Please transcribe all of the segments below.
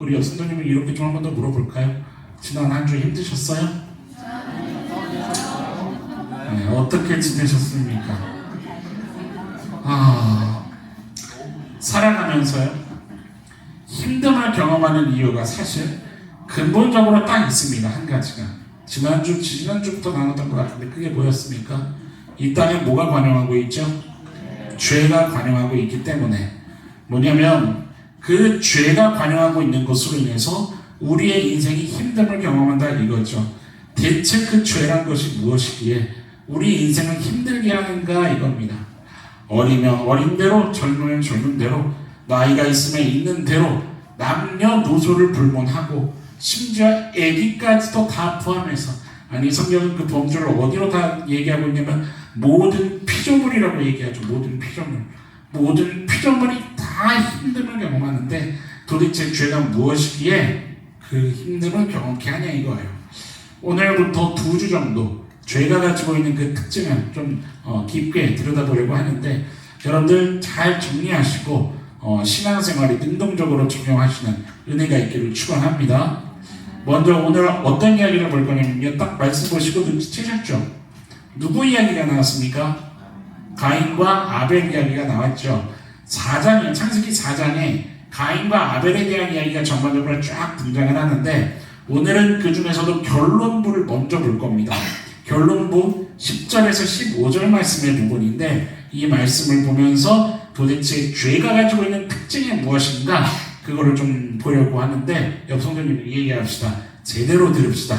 우리 여성도님을 이렇게 좀 한 번 더 물어볼까요? 지난 한 주 힘드셨어요? 네, 어떻게 지내셨습니까? 살아가면서요, 힘듦을 경험하는 이유가 사실 근본적으로 딱 있습니다. 한 가지가 지난주부터 나눴던 것 같은데 그게 뭐였습니까? 이 땅에 뭐가 관영하고 있죠? 죄가 관영하고 있기 때문에, 뭐냐면 그 죄가 관영하고 있는 것으로 인해서 우리의 인생이 힘듦을 경험한다 이거죠. 대체 그 죄란 것이 무엇이기에 우리 인생을 힘들게 하는가 이겁니다. 어리면 어린 대로, 젊으면 젊은 대로, 나이가 있으면 있는 대로 남녀노소를 불문하고 심지어 아기까지도 다 포함해서, 아니 성경은 그 범주를 어디로 다 얘기하고 있냐면 모든 피조물이라고 얘기하죠. 모든 피조물이 다 힘듦을 경험하는데 도대체 죄가 무엇이기에 그 힘듦을 경험케 하냐 이거예요. 오늘부터 2주 정도 죄가 가지고 있는 그 특징을 좀 깊게 들여다보려고 하는데, 여러분들 잘 정리하시고 신앙생활에 능동적으로 적용하시는 은혜가 있기를 축원합니다. 먼저 오늘 어떤 이야기를 볼 거냐면요, 딱 말씀 보시고 눈치채셨죠? 누구 이야기가 나왔습니까? 가인과 아벨 이야기가 나왔죠. 창세기 4장에 가인과 아벨에 대한 이야기가 전반적으로 쫙 등장을 하는데, 오늘은 그 중에서도 결론부를 먼저 볼 겁니다. 결론부 10절에서 15절 말씀의 부분인데, 이 말씀을 보면서 도대체 죄가 가지고 있는 특징이 무엇인가 그거를 좀 보려고 하는데, 옆성도님 얘기합시다. 제대로 들읍시다.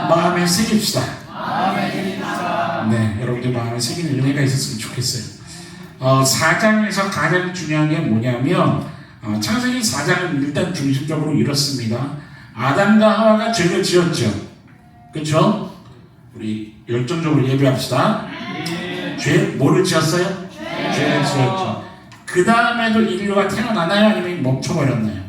마음에 새깁시다. 네, 여러분들 마음에 새기는 은혜가 있었으면 좋겠어요. 4장에서 가장 중요한 게 뭐냐면, 창세기 4장은 일단 중심적으로 이렇습니다. 아담과 하와가 죄를 지었죠. 그렇죠? 우리 열정적으로 예배합시다. 뭐를 지었어요? 죄를 지었죠. 그 다음에도 인류가 태어나나요? 아니면 멈춰버렸나요?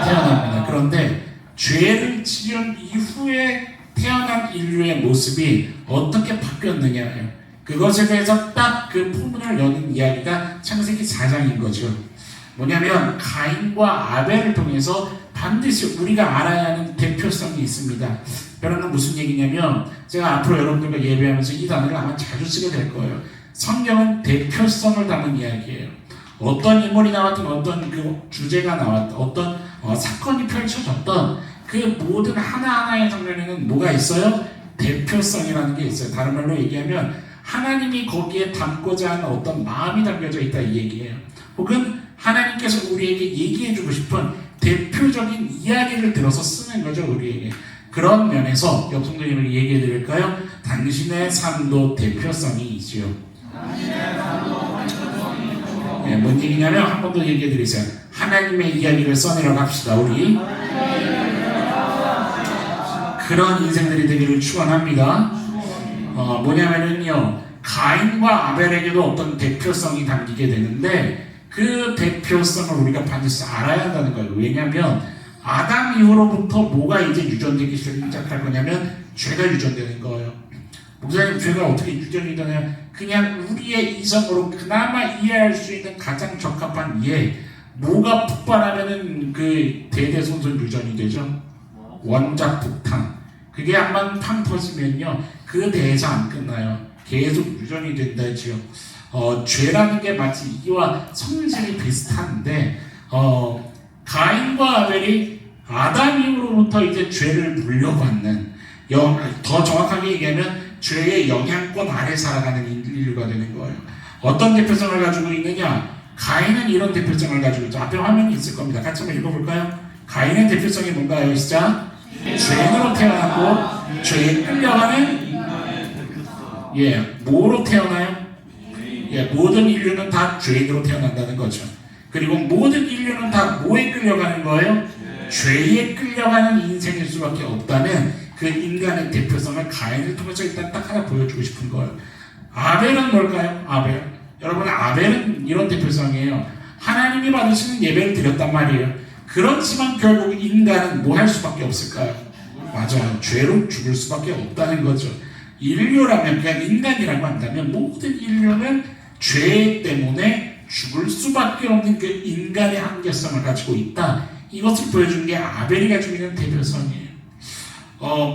태어납니다. 그런데 죄를 지은 이후에 태어난 인류의 모습이 어떻게 바뀌었느냐예요. 그것에 대해서 딱 그 포문을 여는 이야기가 창세기 4장인 거죠. 뭐냐면 가인과 아벨을 통해서 반드시 우리가 알아야 하는 대표성이 있습니다. 여러분 무슨 얘기냐면, 제가 앞으로 여러분들과 예배하면서 이 단어를 아마 자주 쓰게 될 거예요. 성경은 대표성을 담은 이야기예요. 어떤 인물이 나왔든, 어떤 그 주제가 나왔든, 어떤 사건이 펼쳐졌던 그 모든 하나하나의 장면에는 뭐가 있어요? 대표성이라는 게 있어요. 다른 말로 얘기하면 하나님이 거기에 담고자 하는 어떤 마음이 담겨져 있다 이 얘기예요. 혹은 하나님께서 우리에게 얘기해주고 싶은 대표적인 이야기를 들어서 쓰는 거죠, 우리에게. 그런 면에서 옆성도님에게 얘기해 드릴까요? 당신의 삶도 대표성이 있지요. 네, 뭔 얘기냐면 한 번 더 얘기해 드리세요. 하나님의 이야기를 써내려 갑시다, 우리. 그런 인생들이 되기를 축원합니다. 뭐냐면은요, 가인과 아벨에게도 어떤 대표성이 담기게 되는데, 그 대표성을 우리가 반드시 알아야 한다는 거예요. 왜냐하면 아담 이후로부터 뭐가 이제 유전되기 시작할 거냐면 죄가 유전되는 거예요. 목사님, 죄가 어떻게 유전이 되냐? 그냥 우리의 이성으로 그나마 이해할 수 있는 가장 적합한 이해, 뭐가 폭발하면은 그 대대손손 유전이 되죠. 원작 북탕. 그게 한번 팡 터지면요, 그 대에서 안 끝나요. 계속 유전이 된다지요. 죄라는 게 마치 이와 성질이 비슷한데, 가인과 아벨이 아담 이후로부터 이제 죄를 물려받는, 더 정확하게 얘기하면 죄의 영향권 아래 살아가는 인류가 되는 거예요. 어떤 대표성을 가지고 있느냐? 가인은 이런 대표성을 가지고 있죠. 앞에 화면이 있을 겁니다. 같이 한번 읽어볼까요? 가인의 대표성이 뭔가요? 시작. 죄인으로 태어났고 죄에 끌려가는, 뭐로 태어나요? 모든 인류는 다 죄인으로 태어난다는 거죠. 그리고 모든 인류는 다 뭐에 끌려가는 거예요? 죄에 끌려가는 인생일 수밖에 없다는 그 인간의 대표성을 가인을 통해서 일단 딱 하나 보여주고 싶은 거예요. 아벨은 뭘까요? 여러분, 아벨은 이런 대표성이에요. 하나님이 받으시는 예배를 드렸단 말이에요. 그렇지만 결국 인간은 뭐 할 수밖에 없을까요? 맞아요. 죄로 죽을 수밖에 없다는 거죠. 인류라면, 그냥 인간이라고 한다면 모든 인류는 죄 때문에 죽을 수밖에 없는 그 인간의 한계성을 가지고 있다. 이것을 보여준 게 아벨이 가지고 있는 대표성이에요.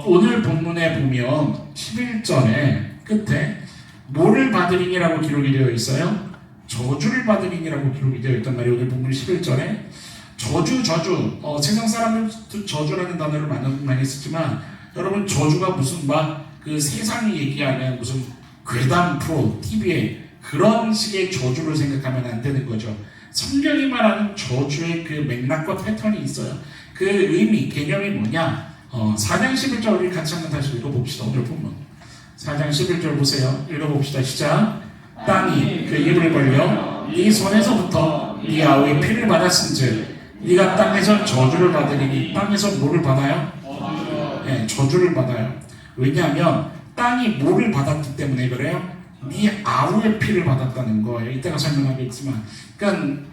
오늘 본문에 보면 11절에 끝에 뭐를 받으리니라고 기록이 되어 있어요? 저주를 받으리니라고 기록이 되어 있단 말이에요. 오늘 본문 11절에 저주. 세상 사람들도 저주라는 단어를 많이 쓰지만 여러분 저주가 무슨 막 그 세상이 얘기하는 무슨 괴담 프로 TV에 그런 식의 저주를 생각하면 안 되는 거죠. 성경이 말하는 저주의 그 맥락과 패턴이 있어요. 그 의미, 개념이 뭐냐? 4장 11절 우리 같이 한번 다시 읽어봅시다. 오늘 본문 4장 11절 보세요. 읽어봅시다. 시작. 땅이 그 입을 벌려 네 손에서부터 네 아우의 피를 받았은즉 네가 땅에서 저주를 받으리니. 땅에서 뭐를 받아요? 네, 저주를 받아요. 왜냐하면 땅이 뭐를 받았기 때문에 그래요? 네 아우의 피를 받았다는 거예요. 이따가 설명하겠지만, 그러니까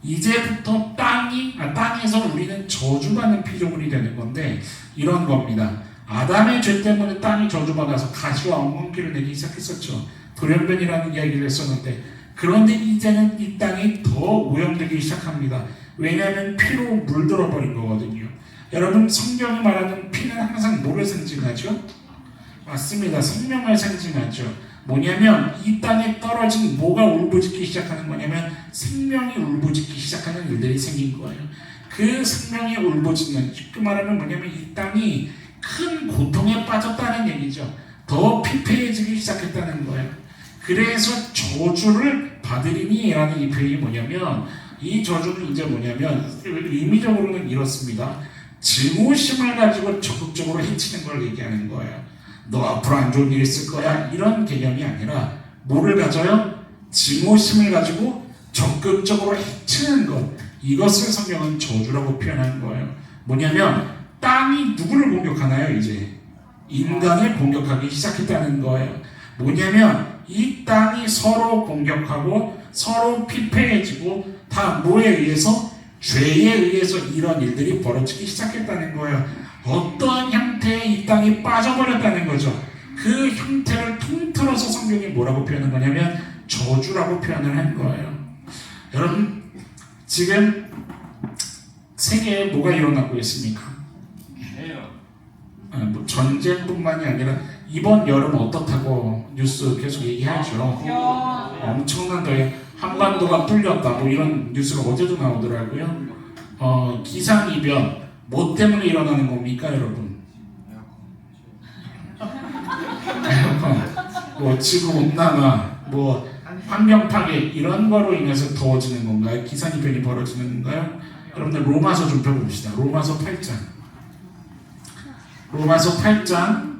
이제부터 땅에서 우리는 저주받는 피조물이 되는 건데 이런 겁니다. 아담의 죄 때문에 땅이 저주받아서 가시와 엉겅퀴를 내기 시작했었죠. 돌연변이라는 이야기를 했었는데, 그런데 이제는 이 땅이 더 오염되기 시작합니다. 왜냐하면 피로 물들어 버린 거거든요. 여러분, 성경이 말하는 피는 항상 뭐를 상징하죠? 맞습니다. 생명을 상징하죠. 뭐냐면 이 땅에 떨어진 뭐가 울부짖기 시작하는 거냐면 생명이 울부짖기 시작하는 일들이 생긴 거예요. 그 생명이 울부짖는, 그 말하면 뭐냐면 이 땅이 큰 고통에 빠졌다는 얘기죠. 더 피폐해지기 시작했다는 거예요. 그래서 저주를 받으리니 라는 이 표현이 뭐냐면, 이 저주는 이제 뭐냐면 의미적으로는 이렇습니다. 증오심을 가지고 적극적으로 해치는 걸 얘기하는 거예요. 너 앞으로 안 좋은 일 있을 거야, 이런 개념이 아니라 뭐를 가져요? 증오심을 가지고 적극적으로 해치는 것, 이것을 성경은 저주라고 표현하는 거예요. 뭐냐면 땅이 누구를 공격하나요? 이제 인간을 공격하기 시작했다는 거예요. 뭐냐면 이 땅이 서로 공격하고 서로 피폐해지고 다 뭐에 의해서? 죄에 의해서 이런 일들이 벌어지기 시작했다는 거예요. 어떠한 형태의 이 땅이 빠져버렸다는 거죠. 그 형태를 통틀어서 성경이 뭐라고 표현한 거냐면 저주라고 표현을 한 거예요. 여러분, 지금 세계에 뭐가 일어나고 있습니까? 뭐 전쟁뿐만이 아니라 이번 여름 어떻다고 뉴스 계속 얘기하죠. 엄청난 더위, 한반도가 뚫렸다, 뭐 이런 뉴스가 어제도 나오더라고요. 기상이변, 뭐 때문에 일어나는 겁니까, 여러분? 에어컨, 뭐 지구 온난화, 뭐 환경 파괴, 이런 거로 인해서 더워지는 건가요? 기상이변이 벌어지는 건가요? 여러분들 로마서 좀 펴봅시다. 로마서 8장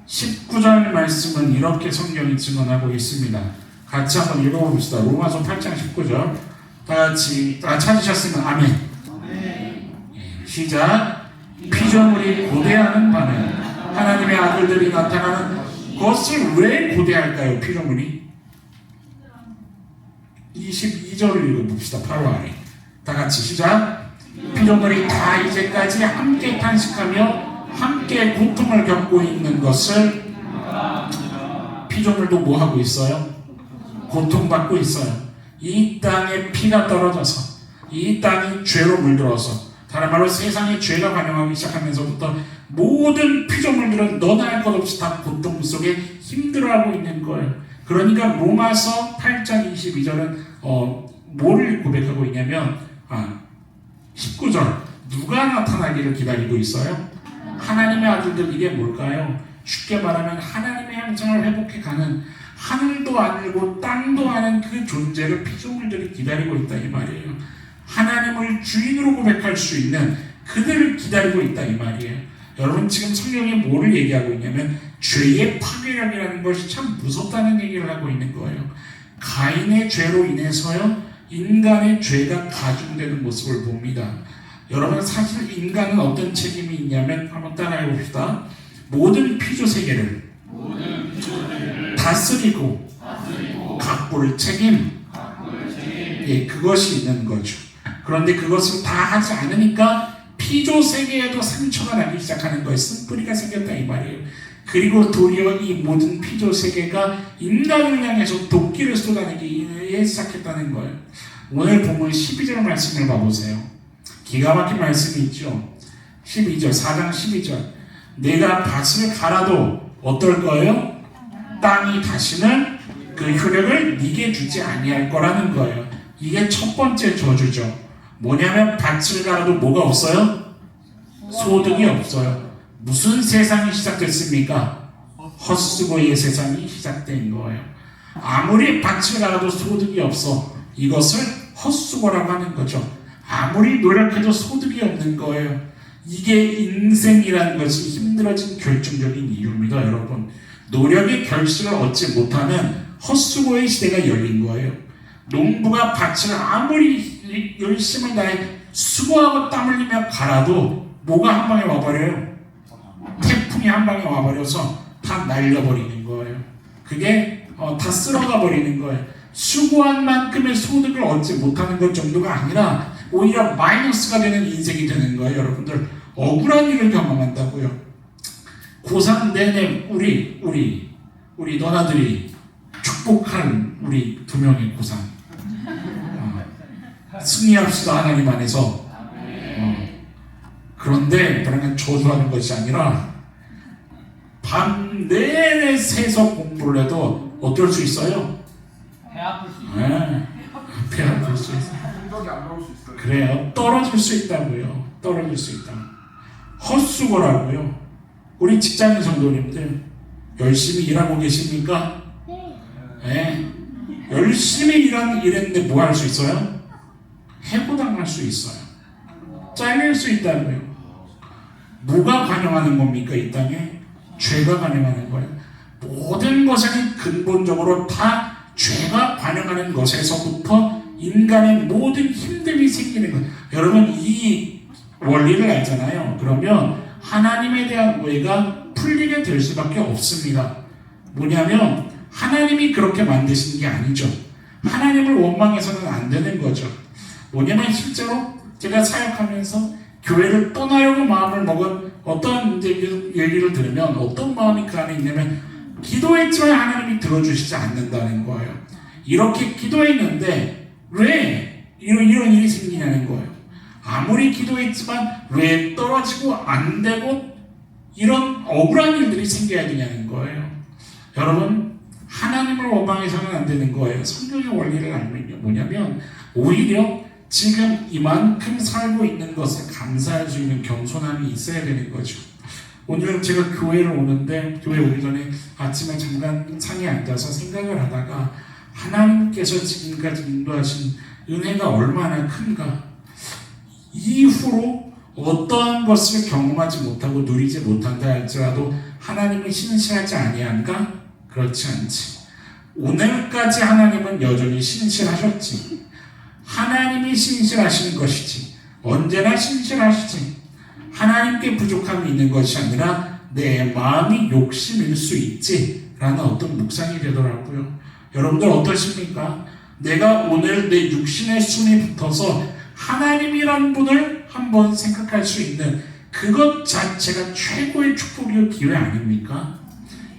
19절 말씀은 이렇게 성경이 증언하고 있습니다. 같이 한번 읽어봅시다. 로마서 8장 19절 다 같이 찾으셨으면 아멘. 시작. 피조물이 고대하는 바는 하나님의 아들들이 나타나는 것을 왜 고대할까요? 피조물이 22절을 읽어봅시다. 바로 아래 다 같이 시작. 피조물이 다 이제까지 함께 탄식하며 함께 고통을 겪고 있는 것을, 피조물도 뭐 하고 있어요? 고통받고 있어요. 이 땅에 피가 떨어져서, 이 땅이 죄로 물들어서, 다른 말로 세상에 죄가 관영하기 시작하면서부터 모든 피조물들은 너나 할 것 없이 다 고통 속에 힘들어하고 있는 거예요. 그러니까 로마서 8장 22절은 뭐를 고백하고 있냐면 19절, 누가 나타나기를 기다리고 있어요? 하나님의 아들들. 이게 뭘까요? 쉽게 말하면 하나님의 형상을 회복해가는, 하늘도 아니고 땅도 아닌 그 존재를 피조물들이 기다리고 있다 이 말이에요. 하나님을 주인으로 고백할 수 있는 그들을 기다리고 있다 이 말이에요. 여러분, 지금 성경이 뭐를 얘기하고 있냐면 죄의 파괴력이라는 것이 참 무섭다는 얘기를 하고 있는 거예요. 가인의 죄로 인해서요, 인간의 죄가 가중되는 모습을 봅니다. 여러분, 사실 인간은 어떤 책임이 있냐면 한번 따라해 봅시다. 모든 피조 세계를 다스리고 가꿀 책임, 예, 그것이 있는 거죠. 그런데 그것을 다 하지 않으니까 피조 세계에도 상처가 나기 시작하는 거예요. 쓴뿌리가 생겼다 이 말이에요. 그리고 도리어 이 모든 피조 세계가 인간을 향해서 도끼를 쏟아내기 시작했다는 거예요. 오늘 본문 12절 말씀을 봐보세요. 기가 막힌 말씀이 있죠. 12절, 4장 12절. 내가 밭을 갈아도 어떨 거예요? 땅이 다시는 그 효력을 네게 주지 아니할 거라는 거예요. 이게 첫 번째 저주죠. 뭐냐면 밭을 갈아도 뭐가 없어요? 소득이 없어요. 무슨 세상이 시작됐습니까? 헛수고의 세상이 시작된 거예요. 아무리 밭을 갈아도 소득이 없어. 이것을 헛수고라고 하는 거죠. 아무리 노력해도 소득이 없는 거예요. 이게 인생이라는 것이 힘들어진 결정적인 이유입니다, 여러분. 노력의 결실을 얻지 못하는 헛수고의 시대가 열린 거예요. 농부가 밭을 아무리 열심히 다해 수고하고 땀 흘리며 갈아도 뭐가 한 방에 와버려요? 태풍이 한 방에 와버려서 다 날려버리는 거예요. 그게 다 쓸어가 버리는 거예요. 수고한 만큼의 소득을 얻지 못하는 것 정도가 아니라 오히려 마이너스가 되는 인생이 되는 거예요. 여러분들 억울한 일을 경험한다고요. 고3 내내 우리 너나들이 축복한 우리 2명의 고3 승리합시다 하나님 안에서. 그런데 그러면 저주하는 것이 아니라 밤 내내 새서 공부를 해도 어떨 수 있어요? 배 아플 수 있어요. 네, 배 아플 수 있어요. 성적이 안 나올 수 있어요. 그래요. 떨어질 수 있다고요. 떨어질 수 있다. 헛수고라고요. 우리 직장인 성도님들 열심히 일하고 계십니까? 네. 열심히 일했는데 뭐 할 수 있어요? 해고당할 수 있어요. 잘릴 수 있다고요. 뭐가 관영하는 겁니까? 이 땅에 죄가 관영하는 거예요. 모든 것은 근본적으로 다 죄가 관영하는 것에서부터 인간의 모든 힘듦이 생기는 거예요. 여러분 이 원리를 알잖아요. 그러면 하나님에 대한 오해가 풀리게 될 수밖에 없습니다. 뭐냐면 하나님이 그렇게 만드신 게 아니죠. 하나님을 원망해서는 안 되는 거죠. 뭐냐면 실제로 제가 사역하면서 교회를 떠나려고 마음을 먹은 어떤 얘기를 들으면 어떤 마음이 그 안에 있냐면 기도했지만 하나님이 들어주시지 않는다는 거예요. 이렇게 기도했는데 왜 이런 일이 생기냐는 거예요. 아무리 기도했지만 왜 떨어지고 안 되고 이런 억울한 일들이 생겨야 되냐는 거예요. 여러분 하나님을 원망해서는 안 되는 거예요. 성경의 원리를 알면요. 뭐냐면 오히려 지금 이만큼 살고 있는 것에 감사할 수 있는 겸손함이 있어야 되는 거죠. 오늘 제가 교회를 오는데 교회 오기 전에 아침에 잠깐 상에 앉아서 생각을 하다가 하나님께서 지금까지 인도하신 은혜가 얼마나 큰가. 이후로 어떠한 것을 경험하지 못하고 누리지 못한다 할지라도 하나님은 신실하지 아니한가? 그렇지 않지. 오늘까지 하나님은 여전히 신실하셨지. 하나님이 신실하시는 것이지. 언제나 신실하시지. 하나님께 부족함이 있는 것이 아니라 내 마음이 욕심일 수 있지 라는 어떤 묵상이 되더라고요. 여러분들 어떠십니까? 내가 오늘 내 육신의 숨이 붙어서 하나님이란 분을 한번 생각할 수 있는 그것 자체가 최고의 축복이요 기회 아닙니까?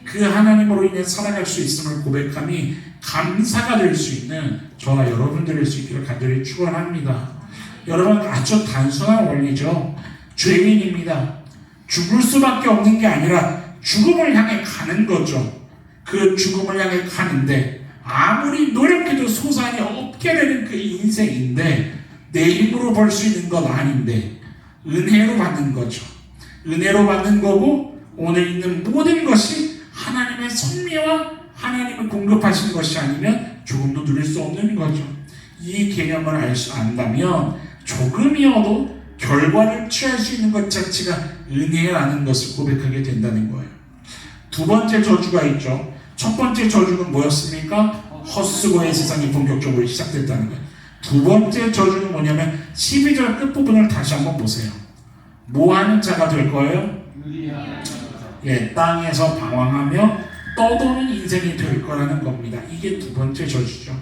그 하나님으로 인해 살아갈 수 있음을 고백함이 감사가 될 수 있는 저와 여러분들일 수 있기를 간절히 축원합니다. 여러분 아주 단순한 원리죠. 죄인입니다. 죽을 수밖에 없는 게 아니라 죽음을 향해 가는 거죠. 그 죽음을 향해 가는데 아무리 노력해도 소산이 없게 되는 그 인생인데 내 힘으로 벌 수 있는 건 아닌데 은혜로 받는 거죠. 은혜로 받는 거고 오늘 있는 모든 것이 하나님의 섭리와 하나님을 공급하신 것이 아니면 조금도 누릴 수 없는 거죠. 이 개념을 안다면 조금이어도 결과를 취할 수 있는 것 자체가 은혜라는 것을 고백하게 된다는 거예요. 두 번째 저주가 있죠. 첫 번째 저주는 뭐였습니까? 헛수고의 세상이 본격적으로 시작됐다는 거예요. 두 번째 저주는 뭐냐면 12절 끝부분을 다시 한번 보세요. 뭐 하는 자가 될 거예요? 예, 땅에서 방황하며 떠도는 인생이 될 거라는 겁니다. 이게 두 번째 저주죠.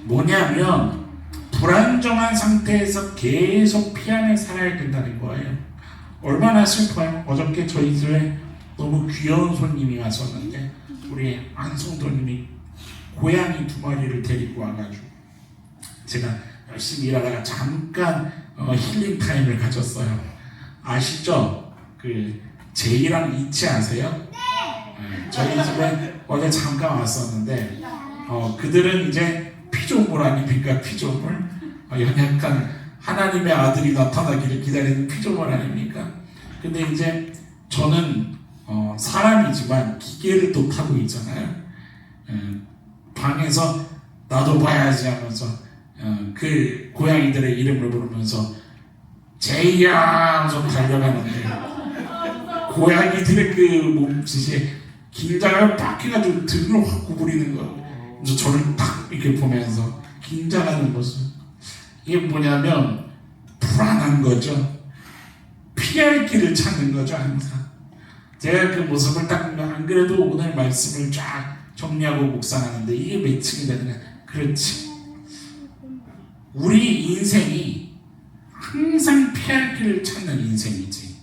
뭐냐면 불안정한 상태에서 계속 피안에 살아야 된다는 거예요. 얼마나 슬퍼요. 어저께 저희 집에 너무 귀여운 손님이 왔었는데 우리 안성도님이 고양이 2마리를 데리고 와가지고 제가 열심히 일하다가 잠깐 힐링 타임을 가졌어요. 아시죠? 그 제이랑 이치 아세요? 네. 저희 집에 어제 잠깐 왔었는데 그들은 이제 피조물 아닙니까? 피조물. 약간 하나님의 아들이 나타나기를 기다리는 피조물 아닙니까? 근데 이제 저는 사람이지만 기계를 또 타고 있잖아요. 방에서 나도 봐야지 하면서 그 고양이들의 이름을 부르면서 제이야 하면서 달려가는데 고양이들의 그 몸짓이 긴장을 딱 해가지고 등을 확 구부리는 거예요. 그래서 저를 딱 이렇게 보면서 긴장하는 모습. 이게 뭐냐면 불안한 거죠. 피할 길을 찾는 거죠, 항상. 제가 그 모습을 딱 보면 안 그래도 오늘 말씀을 쫙 정리하고 묵상하는데 이게 매칭이 되는 거야. 그렇지. 우리 인생이 항상 피할 길을 찾는 인생이지.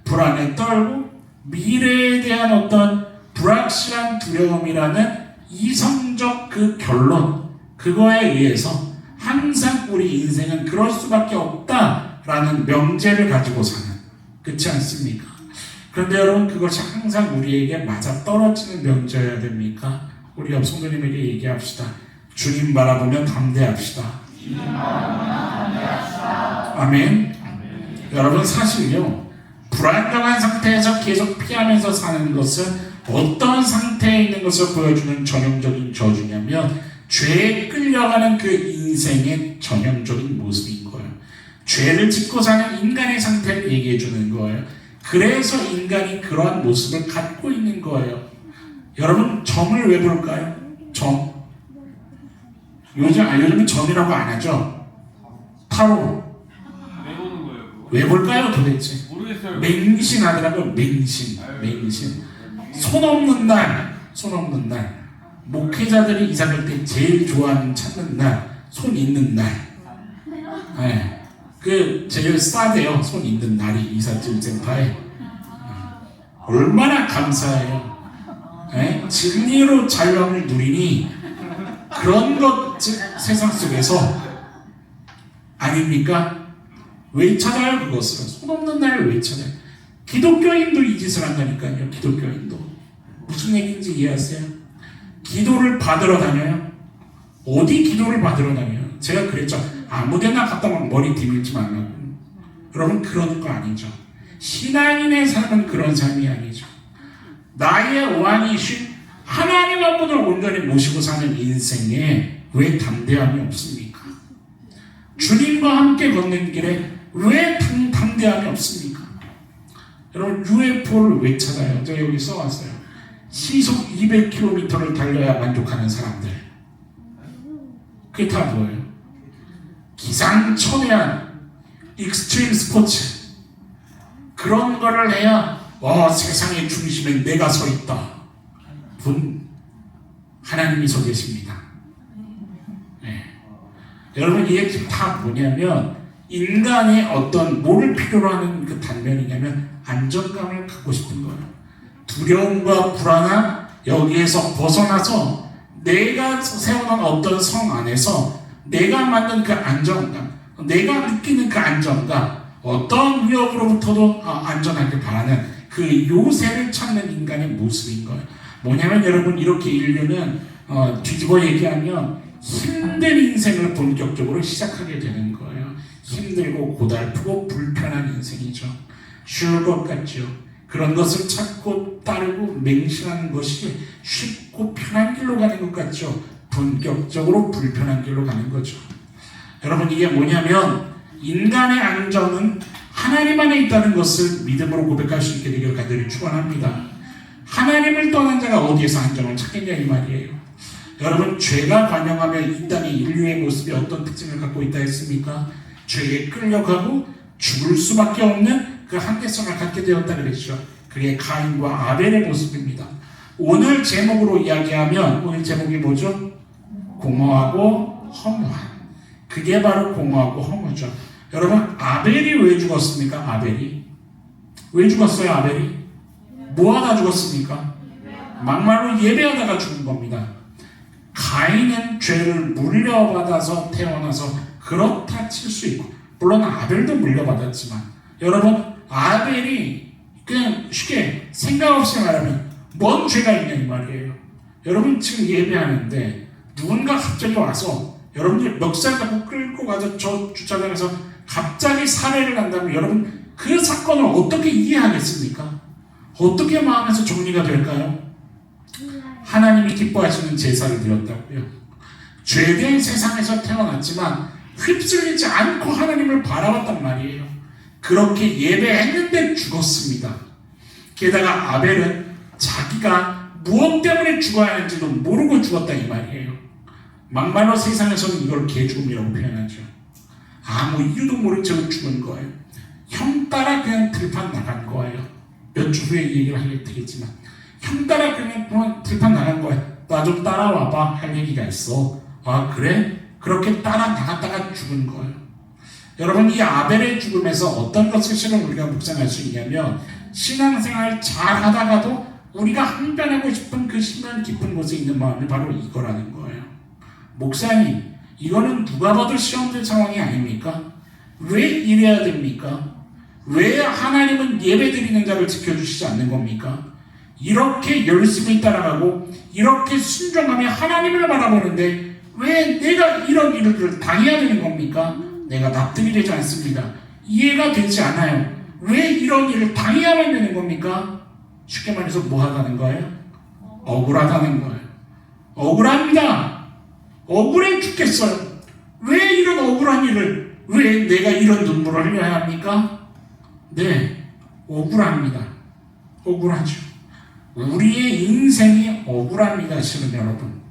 불안에 떨고 미래에 대한 어떤 불확실한 두려움이라는 이성적 그 결론, 그거에 의해서 항상 우리 인생은 그럴 수밖에 없다라는 명제를 가지고 사는, 그렇지 않습니까? 그런데 여러분, 그것이 항상 우리에게 맞아 떨어지는 명제여야 됩니까? 우리 옆 성도님에게 얘기합시다. 주님 바라보면 담대합시다. 아멘. 여러분, 사실요, 불안정한 상태에서 계속 피하면서 사는 것은 어떤 상태에 있는 것을 보여주는 전형적인 저주냐면 죄에 끌려가는 그 인생의 전형적인 모습인 거예요. 죄를 짓고 사는 인간의 상태를 얘기해 주는 거예요. 그래서 인간이 그러한 모습을 갖고 있는 거예요. 여러분, 점을 왜 볼까요? 점. 요즘은 점이라고 안 하죠. 타로. 왜 보는 거예요? 왜 볼까요, 도대체? 모르겠어요. 맹신하더라고요. 맹신. 손 없는 날. 목회자들이 이사 갈 때 제일 좋아하는 찾는 날, 손 있는 날. 네. 그 제일 싸대요. 손 있는 날이 이삿짐 센터에. 얼마나 감사해요. 네? 진리로 자유함을 누리니 그런 것 세상 속에서 아닙니까? 왜 찾아요 그것을? 손 없는 날을 왜 찾아요? 기독교인도 이 짓을 한다니까요. 기독교인도. 무슨 얘기인지 이해하세요? 기도를 받으러 다녀요. 어디 기도를 받으러 다녀요? 제가 그랬죠. 아무데나 갔다 막 머리 뒤밀지 말라고. 여러분, 그런 거 아니죠. 신앙인의 삶은 그런 삶이 아니죠. 나의 왕이신 하나님 한 분을 온전히 모시고 사는 인생에 왜 담대함이 없습니까? 주님과 함께 걷는 길에 왜 담대함이 없습니까? 여러분, UFO를 왜 찾아요? 제가 여기 써왔어요. 시속 200km를 달려야 만족하는 사람들. 그게 다 뭐예요? 기상천외한 익스트림 스포츠. 그런 거를 해야 세상의 중심에 내가 서 있다. 하나님이 서 계십니다. 네. 여러분, 이게 지금 다 뭐냐면 인간의 어떤 뭐를 필요로 하는 그 단면이냐면 안정감을 갖고 싶은 거예요. 두려움과 불안함, 여기에서 벗어나서 내가 세워놓은 어떤 성 안에서 내가 만든 그 안정감, 내가 느끼는 그 안정감, 어떤 위협으로부터도 안전하길 바라는 그 요새를 찾는 인간의 모습인 거예요. 뭐냐면 여러분, 이렇게 인류는 뒤집어 얘기하면 힘든 인생을 본격적으로 시작하게 되는 거예요. 힘들고 고달프고 불편한 인생이죠. 쉬울 것 같죠. 그런 것을 찾고 따르고 맹신하는 것이 쉽고 편한 길로 가는 것 같죠. 본격적으로 불편한 길로 가는 거죠. 여러분, 이게 뭐냐면 인간의 안정은 하나님 안에 있다는 것을 믿음으로 고백할 수 있게 되기를 간절히 축원합니다. 하나님을 떠난 자가 어디에서 안정을 찾겠냐 이 말이에요. 여러분, 죄가 관영하며 이 땅의 인류의 모습이 어떤 특징을 갖고 있다 했습니까? 죄에 끌려가고 죽을 수밖에 없는 그 한계성을 갖게 되었다 그랬죠. 그게 가인과 아벨의 모습입니다. 오늘 제목으로 이야기하면 오늘 제목이 뭐죠? 공허하고 허무한. 그게 바로 공허하고 허무죠. 여러분, 아벨이 왜 죽었습니까? 아벨이 왜 죽었어요? 아벨이 뭐하다 죽었습니까? 막말로 예배하다가 죽은 겁니다. 가인은 죄를 물려받아서 태어나서 그렇다 칠 수 있고, 물론 아벨도 물려받았지만, 여러분 아벨이 그냥 쉽게 생각 없이 말하면 뭔 죄가 있냐 이 말이에요. 여러분 지금 예배하는데 누군가 갑자기 와서 여러분들 멱살 잡고 끌고 가서 저 주차장에서 갑자기 살해를 한다면 여러분 그 사건을 어떻게 이해하겠습니까? 어떻게 마음에서 정리가 될까요? 하나님이 기뻐하시는 제사를 드렸다고요. 죄된 세상에서 태어났지만 휩쓸리지 않고 하나님을 바라봤단 말이에요. 그렇게 예배했는데 죽었습니다. 게다가 아벨은 자기가 무엇 때문에 죽어야 하는지도 모르고 죽었다 이 말이에요. 막말로 세상에서는 이걸 개죽음이라고 표현하죠. 아무 이유도 모른 채로 죽은 거예요. 형 따라 그냥 들판 나간 거예요. 몇 주 후에 이 얘기를 하게 되겠지만, 형 따라 그냥 들판 나간 거예요. 나 좀 따라와봐 할 얘기가 있어. 아 그래? 그렇게 따라 나갔다가 죽은 거예요. 여러분 이 아벨의 죽음에서 어떤 것을 실은 우리가 묵상할 수 있냐면, 신앙생활 잘 하다가도 우리가 항변하고 싶은 그 심연 깊은 곳에 있는 마음이 바로 이거라는 거예요. 목사님, 이거는 누가 봐도 시험될 상황이 아닙니까? 왜 이래야 됩니까? 왜 하나님은 예배드리는 자를 지켜주시지 않는 겁니까? 이렇게 열심히 따라가고 이렇게 순종하며 하나님을 바라보는데 왜 내가 이런 일을 당해야 되는 겁니까? 내가 납득이 되지 않습니다. 이해가 되지 않아요. 왜 이런 일을 당해야만 되는 겁니까? 쉽게 말해서 뭐 하다는 거예요? 억울하다는 거예요. 억울합니다. 억울해 죽겠어요. 왜 이런 억울한 일을, 왜 내가 이런 눈물을 흘려야 합니까? 네, 억울합니다. 억울하죠. 우리의 인생이 억울합니다. 실은 여러분,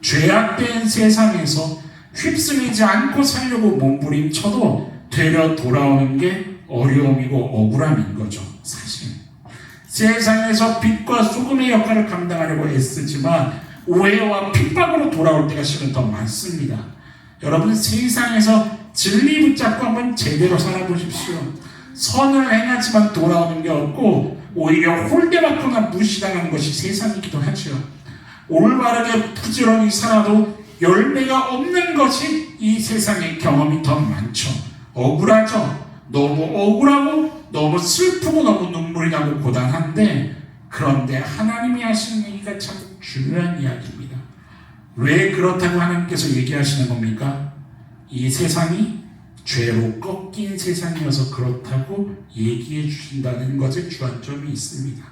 죄악된 세상에서 휩쓸리지 않고 살려고 몸부림쳐도 되려 돌아오는 게 어려움이고 억울함인 거죠. 사실 세상에서 빛과 소금의 역할을 감당하려고 애쓰지만 오해와 핍박으로 돌아올 때가 실은 더 많습니다. 여러분 세상에서 진리 붙잡고 한번 제대로 살아보십시오. 선을 행하지만 돌아오는 게 없고 오히려 홀대받거나 무시당하는 것이 세상이기도 하죠. 올바르게 부지런히 살아도 열매가 없는 것이 이 세상의 경험이 더 많죠. 억울하죠. 너무 억울하고 너무 슬프고 너무 눈물이 나고 고단한데, 그런데 하나님이 하시는 얘기가 참 중요한 이야기입니다. 왜 그렇다고 하나님께서 얘기하시는 겁니까? 이 세상이 죄로 꺾인 세상이어서 그렇다고 얘기해 주신다는 것에 주안점이 있습니다.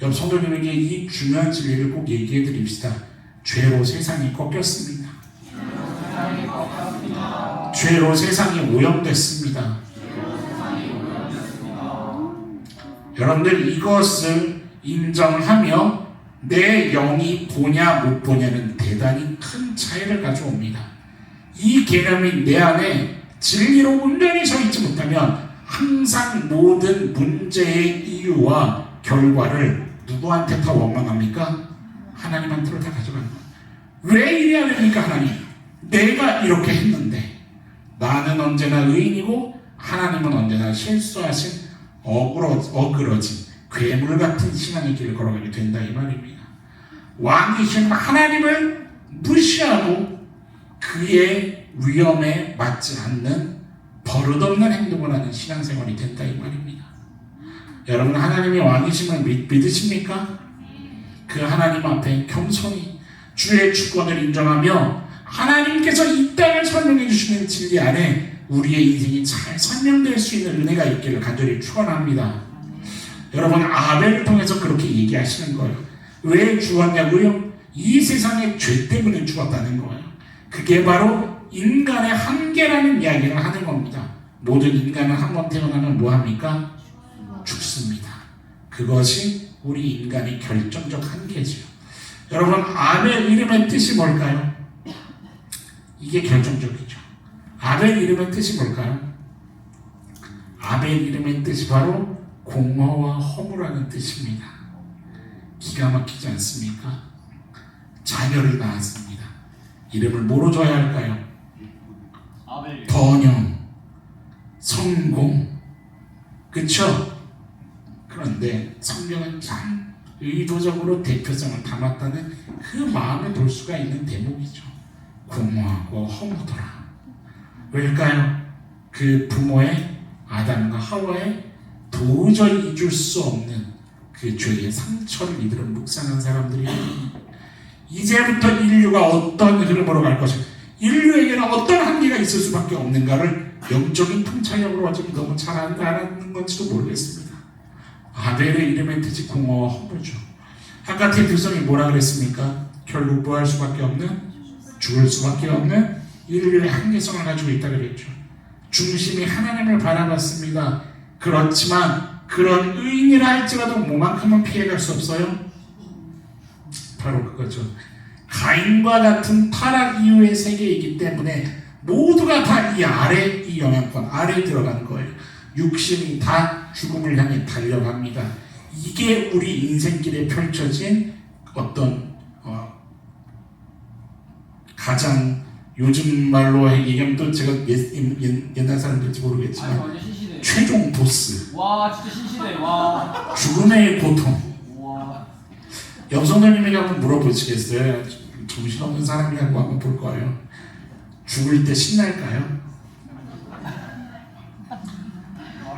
옆 성도님에게 이 중요한 진리를 꼭 얘기해 드립시다. 죄로 세상이 꺾였습니다. 죄로 세상이 오염됐습니다. 여러분들 이것을 인정하며 내 영이 보냐 못 보냐는 대단히 큰 차이를 가져옵니다. 이 개념이 내 안에 진리로 온전히 서 있지 못하면 항상 모든 문제의 이유와 결과를 누구한테 다 원망합니까? 하나님한테로 다 가져가는 거예요. 왜 이래야 됩니까? 하나님, 내가 이렇게 했는데. 나는 언제나 의인이고 하나님은 언제나 실수하신 어그러진 괴물 같은 신앙의 길을 걸어가게 된다 이 말입니다. 왕이신 하나님을 무시하고 그의 위험에 맞지 않는 버릇없는 행동을 하는 신앙생활이 된다 이 말입니다. 여러분 하나님이 왕이심을 믿으십니까? 그 하나님 앞에 겸손히 주의 주권을 인정하며 하나님께서 이 땅을 설명해 주시는 진리 안에 우리의 인생이 잘 설명될 수 있는 은혜가 있기를 간절히 축원합니다. 여러분 아벨을 통해서 그렇게 얘기하시는 거예요. 왜 죽었냐고요? 이 세상의 죄 때문에 죽었다는 거예요. 그게 바로 인간의 한계라는 이야기를 하는 겁니다. 모든 인간은 한 번 태어나면 뭐합니까? 죽습니다. 그것이 우리 인간의 결정적 한계죠. 여러분 아벨 이름의 뜻이 뭘까요? 이게 결정적이죠. 아벨 이름의 뜻이 뭘까요? 아벨 이름의 뜻이 바로 공허와 허무라는 뜻입니다. 기가 막히지 않습니까? 자녀를 낳았습니다. 이름을 뭐로 줘야 할까요? 아벨. 번영, 성공, 그쵸? 그런데 성경은 참 의도적으로 대표성을 담았다는 그 마음을 볼 수가 있는 대목이죠. 공허하고 허무더라. 왜일까요? 그 부모의 아담과 하와의 도저히 잊을 수 없는 그 죄의 상처를 이들은 묵상한 사람들이 이제부터 인류가 어떤 흐름으로 갈 것인가, 인류에게는 어떤 한계가 있을 수밖에 없는가를 영적인 통찰력으로 지금 너무 잘 알아는 건지도 모르겠습니다. 아벨의 이름의 뜻이 공허와 허무죠. 하가의 백성이 뭐라 그랬습니까? 결국 뭐 할 수밖에 없는, 죽을 수밖에 없는 인류의 한계성을 가지고 있다 그랬죠. 중심이 하나님을 바라봤습니다. 그렇지만 그런 의인이라 할지라도 뭐만큼은 피해갈 수 없어요? 바로 그거죠. 가인과 같은 타락 이후의 세계이기 때문에 모두가 다 이 아래, 이 영향권 아래에 들어가는 거예요. 육신이 다 죽음을 향해 달려갑니다. 이게 우리 인생길에 펼쳐진 어떤 가장 요즘 말로 얘기하면 또 제가 옛날 사람들인지 모르겠지만 완전 신시대. 최종 보스, 와 진짜 신시대. 와. 죽음의 고통. 와. 염성도님에게 한번 물어보시겠어요? 정신없는 사람이라고 한번 볼 거예요. 죽을 때 신날까요?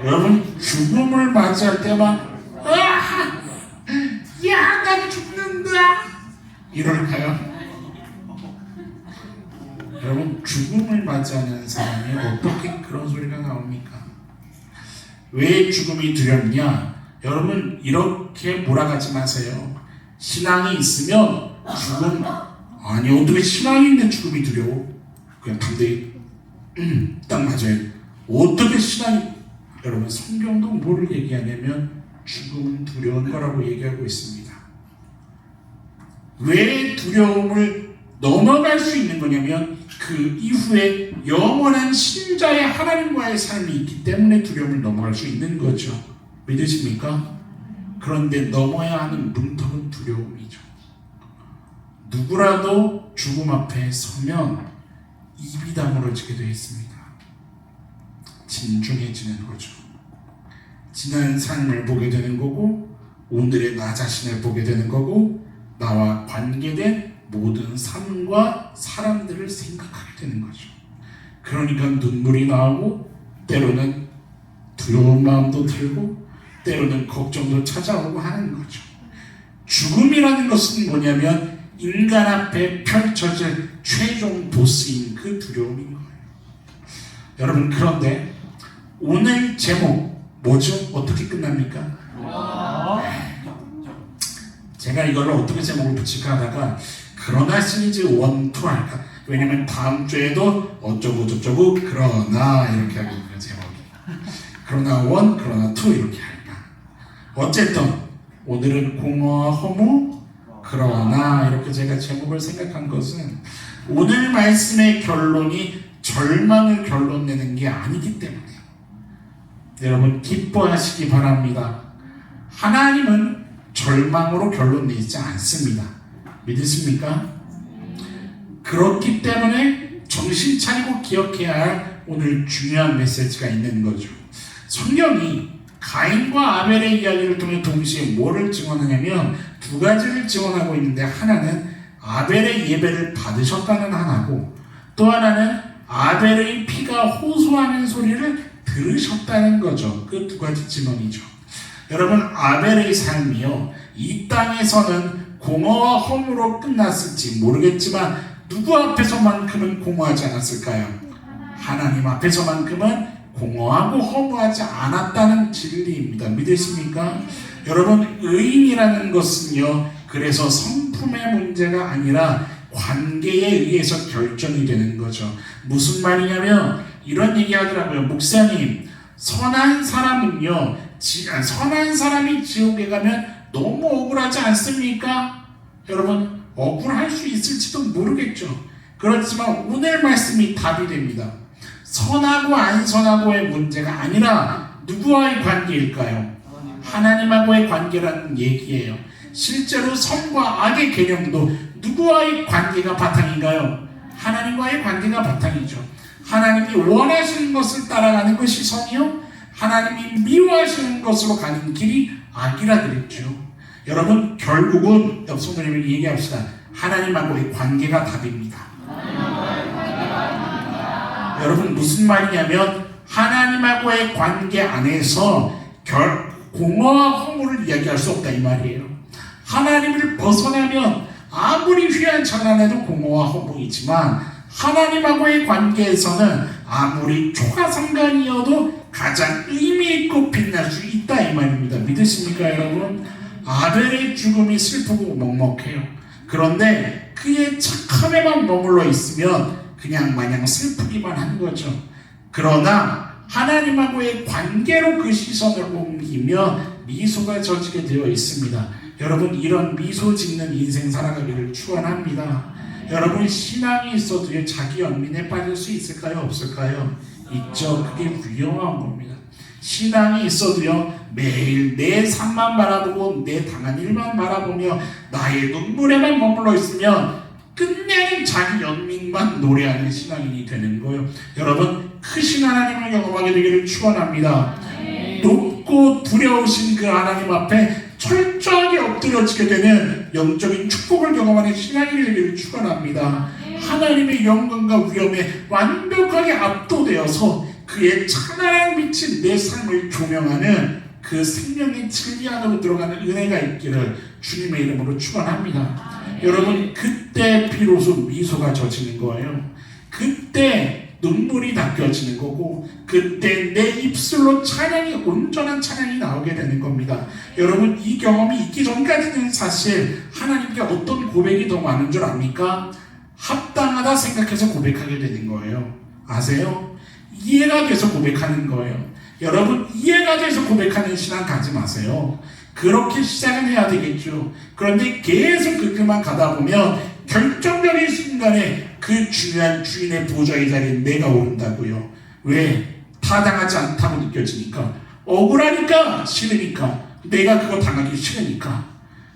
여러분 죽음을 맞이할 때만 야, 나 죽는다 이럴까요? 여러분 죽음을 맞이하는 사람이 어떻게 그런 소리가 나옵니까? 왜 죽음이 두렵냐? 여러분 이렇게 몰아가지 마세요. 신앙이 있으면 죽음 아니 어떻게 신앙이 있는데 죽음이 두려워? 그냥 반대 딱 맞아요. 어떻게 신앙이, 여러분 성경도 뭐를 얘기하냐면 죽음은 두려운 거라고 얘기하고 있습니다. 왜 두려움을 넘어갈 수 있는 거냐면 그 이후에 영원한 신자의 하나님과의 삶이 있기 때문에 두려움을 넘어갈 수 있는 거죠. 믿으십니까? 그런데 넘어야 하는 문턱은 두려움이죠. 누구라도 죽음 앞에 서면 입이 다물어지게 되어 있습니다. 진중해지는 거죠. 지난 삶을 보게 되는 거고 오늘의 나 자신을 보게 되는 거고 나와 관계된 모든 삶과 사람들을 생각하게 되는 거죠. 그러니까 눈물이 나오고 때로는 두려운 마음도 들고 때로는 걱정도 찾아오고 하는 거죠. 죽음이라는 것은 뭐냐면 인간 앞에 펼쳐질 최종 보스인 그 두려움인 거예요. 여러분 그런데 오늘 제목 뭐죠? 어떻게 끝납니까? 제가 이걸 어떻게 제목을 붙일까 하다가 그러나 시리즈 1, 2 할까? 왜냐면 다음 주에도 어쩌고 저쩌고 그러나 이렇게 하고 있는 제목이 그러나 1, 그러나 2 이렇게 할까? 어쨌든 오늘은 공허와 허무 그러나 이렇게 제가 제목을 생각한 것은 오늘 말씀의 결론이 절망을 결론 내는 게 아니기 때문에 여러분 기뻐하시기 바랍니다. 하나님은 절망으로 결론 내지 않습니다. 믿으십니까? 그렇기 때문에 정신 차리고 기억해야 할 오늘 중요한 메시지가 있는 거죠. 성경이 가인과 아벨의 이야기를 통해 동시에 뭐를 증언하냐면 두 가지를 증언하고 있는데 하나는 아벨의 예배를 받으셨다는 하나고 또 하나는 아벨의 피가 호소하는 소리를 들으셨다는 거죠. 그 두 가지 증언이죠. 여러분 아벨의 삶이요 이 땅에서는 공허와 허무로 끝났을지 모르겠지만 누구 앞에서만큼은 공허하지 않았을까요? 하나님 앞에서만큼은 공허하고 허무하지 않았다는 진리입니다. 믿으십니까? 여러분 의인이라는 것은요 그래서 성품의 문제가 아니라 관계에 의해서 결정이 되는 거죠. 무슨 말이냐면 이런 얘기 하더라고요. 목사님 선한 사람은요 선한 사람이 지옥에 가면 너무 억울하지 않습니까? 여러분 억울할 수 있을지도 모르겠죠. 그렇지만 오늘 말씀이 답이 됩니다. 선하고 안 선하고의 문제가 아니라 누구와의 관계일까요? 하나님하고의 관계라는 얘기예요. 실제로 선과 악의 개념도 누구와의 관계가 바탕인가요? 하나님과의 관계가 바탕이죠. 하나님이 원하시는 것을 따라가는 것이 선이요 하나님이 미워하시는 것으로 가는 길이 악이라 그랬죠. 여러분 결국은 옆 성도님을 얘기합시다. 하나님하고의 관계가 답입니다. 여러분 무슨 말이냐면 하나님하고의 관계 안에서 공허와 허물을 이야기할 수 없다 이 말이에요. 하나님을 벗어나면 아무리 휘황찬란해도 공허와 허물이지만 하나님하고의 관계에서는 아무리 초가상간이어도 가장 의미 있고 빛날 수 있다 이 말입니다. 믿으십니까 여러분? 아벨의 죽음이 슬프고 먹먹해요. 그런데 그의 착함에만 머물러 있으면 그냥 마냥 슬프기만 한 거죠. 그러나 하나님하고의 관계로 그 시선을 옮기면 미소가 젖게 되어 있습니다. 여러분 이런 미소 짓는 인생 살아가기를 축원합니다. 여러분 신앙이 있어도 자기 연민에 빠질 수 있을까요? 없을까요? 있죠. 그게 위험한 겁니다. 신앙이 있어도요 매일 내 삶만 바라보고 내 당한 일만 바라보며 나의 눈물에만 머물러 있으면 끝내는 자기 연민만 노래하는 신앙인이 되는 거예요. 여러분 크신 하나님을 경험하게 되기를 축원합니다. 높고 두려우신 그 하나님 앞에 철저하게 엎드려지게 되는 영적인 축복을 경험하는 신앙인이 되기를 축원합니다. 하나님의 영광과 위엄에 완벽하게 압도되어서 그의 찬란한 빛이 내 삶을 조명하는 그 생명의 진리 안으로 들어가는 은혜가 있기를 주님의 이름으로 축원합니다. 여러분 그때 비로소 미소가 젖히는 거예요. 그때 눈물이 닦여지는 거고 그때 내 입술로 찬양이 온전한 찬양이 나오게 되는 겁니다. 여러분 이 경험이 있기 전까지는 사실 하나님께 어떤 고백이 더 많은 줄 압니까? 합당하다 생각해서 고백하게 되는 거예요. 아세요? 이해가 돼서 고백하는 거예요. 여러분 이해가 돼서 고백하는 신앙 가지 마세요. 그렇게 시작은 해야 되겠죠. 그런데 계속 그만 가다 보면 결정적인 순간에 그 중요한 주인의 보좌의 자리에 내가 오른다고요. 왜? 타당하지 않다고 느껴지니까, 억울하니까, 싫으니까, 내가 그거 당하기 싫으니까.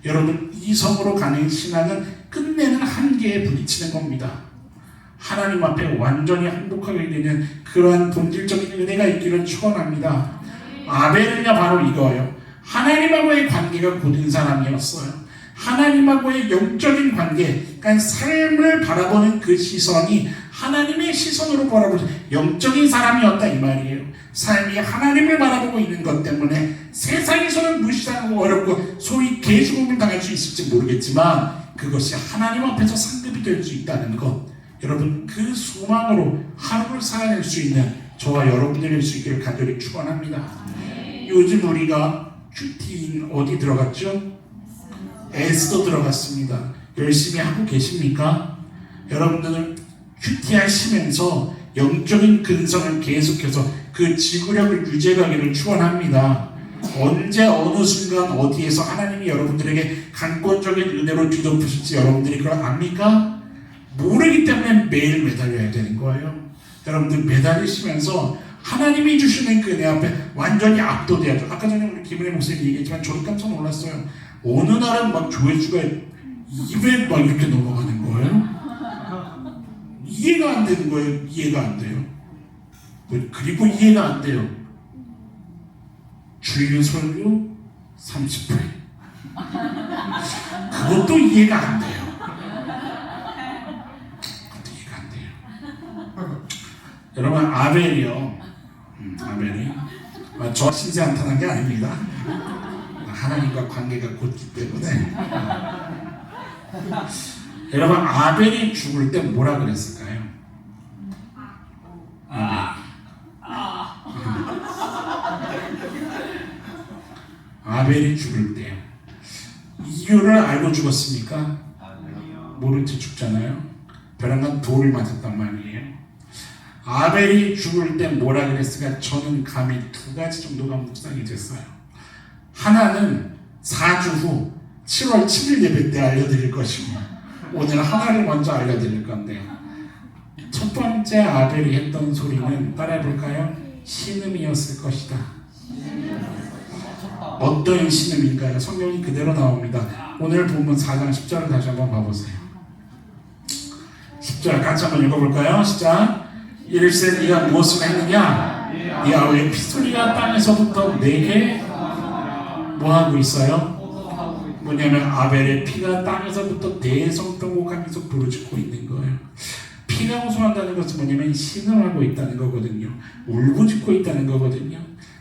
여러분 이성으로 가는 신앙은 끝내는 한계에 부딪히는 겁니다. 하나님 앞에 완전히 행복하게 되는 그러한 본질적인 은혜가 있기를 축원합니다. 아벨은요 바로 이거예요. 하나님하고의 관계가 고든 사람이었어요. 하나님하고의 영적인 관계, 그러니까 삶을 바라보는 그 시선이 하나님의 시선으로 바라보는 영적인 사람이었다 이 말이에요. 삶이 하나님을 바라보고 있는 것 때문에 세상에서는 무시당하고 어렵고 소위 개죽음을 당할 수 있을지 모르겠지만 그것이 하나님 앞에서 상급이 될 수 있다는 것, 여러분 그 소망으로 하루를 살아낼 수 있는 저와 여러분들일 수 있기를 간절히 축원합니다. 요즘 우리가 큐티인 어디 들어갔죠? 에스더 들어갔습니다. 열심히 하고 계십니까? 여러분들은 큐티 하시면서 영적인 근성을 계속해서 그 지구력을 유지하기를 축원합니다. 언제 어느 순간 어디에서 하나님이 여러분들에게 강권적인 은혜로 뒤덮으실지 여러분들이 그걸 압니까? 모르기 때문에 매일 매달려야 되는 거예요. 여러분들 매달리시면서 하나님이 주시는 그 은혜 앞에 완전히 압도돼야죠. 아까 전에 우리 김은혜 목사님이 얘기했지만 저도 깜짝 놀랐어요. 어느 날은 막 조회수가 200 막 이렇게 넘어가는 거예요. 이해가 안 되는 거예요. 이해가 안 돼요. 그리고 이해가 안 돼요. 주일 설교 30회. 그것도 이해가 안 돼요. 그것도 이해가 안 돼요. 여러분 아벨이요. 아벨이 저 신세 한탄한 게 아닙니다. 하나님과 관계가 곧기 때문에. 여러분 아벨이 죽을 때 뭐라 그랬을까요? 아벨이 죽을 때 이유를 알고 죽었습니까? 모른 채 죽잖아요. 벼랑간 돌을 맞았단 말이에요. 아벨이 죽을 때 뭐라 그랬을까? 저는 감히 두 가지 정도가 묵상이 됐어요. 하나는 4주 후 7월 7일 예배 때 알려드릴 것이고, 오늘 하나를 먼저 알려드릴 건데요. 첫 번째 아벨이 했던 소리는 따라해볼까요? 신음이었을 것이다. 어떤 신음일까요? 성경이 그대로 나옵니다. 오늘 본문 4장 10절을 다시 한번 봐보세요. 10절 같이 한번 읽어볼까요? 시작. 이르시되 네가 무엇을 했느냐? 야훼의 피소리가 땅에서부터 내게 뭐하고 있어요? 뭐냐면 아벨의 피가 땅에서부터 대성통곡하면서 부르짖고 있는 거예요. 피가 호소한다는 것은 뭐냐면 신음하고 있다는 거거든요. 울부짖고 있다는 거거든요.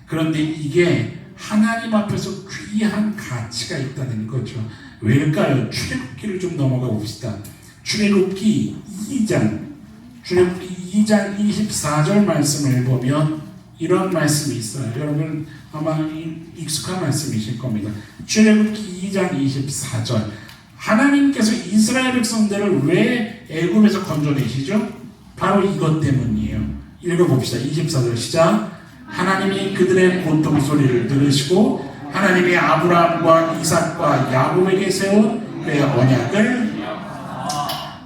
그런데 이게 하나님 앞에서 귀한 가치가 있다는 거죠. 왜일까요? 출애굽기를 좀 넘어가 봅시다. 출애굽기 2장 24절 말씀을 보면 이런 말씀이 있어요. 여러분 아마 익숙한 말씀이실 겁니다. 출애굽기 2장 24절. 하나님께서 이스라엘 백성들을 왜 애굽에서 건져내시죠? 바로 이것 때문이에요. 읽어봅시다. 24절 시작. 하나님이 그들의 고통 소리를 들으시고 하나님이 아브라함과 이삭과 야곱에게 세운 그의 언약을,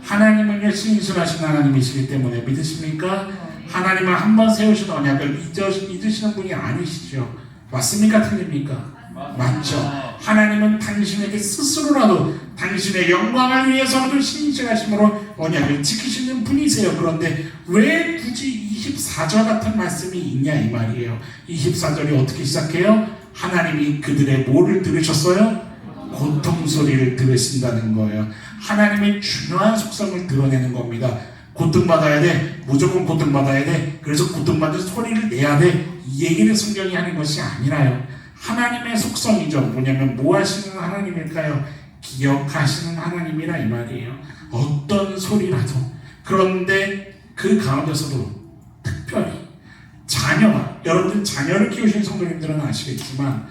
하나님은 신실하신 하나님이시기 때문에 믿으십니까? 하나님은 한번 세우신 언약을 잊으시는 분이 아니시죠. 맞습니까? 틀립니까? 맞죠. 하나님은 당신에게 스스로라도 당신의 영광을 위해서라도 신실하심으로 언약을 지키시는 분이세요. 그런데 왜 굳이 24절 같은 말씀이 있냐 이 말이에요. 24절이 어떻게 시작해요? 하나님이 그들의 뭐를 들으셨어요? 고통 소리를 들으신다는 거예요. 하나님의 중요한 속성을 드러내는 겁니다. 고통받아야 돼. 무조건 고통받아야 돼. 그래서 고통받은 소리를 내야 돼. 이 얘기를 성경이 하는 것이 아니라요. 하나님의 속성이죠. 뭐냐면 뭐 하시는 하나님일까요? 기억하시는 하나님이라 이 말이에요. 어떤 소리라도. 그런데 그 가운데서도 특별히 자녀가, 여러분들 자녀를 키우신 성도님들은 아시겠지만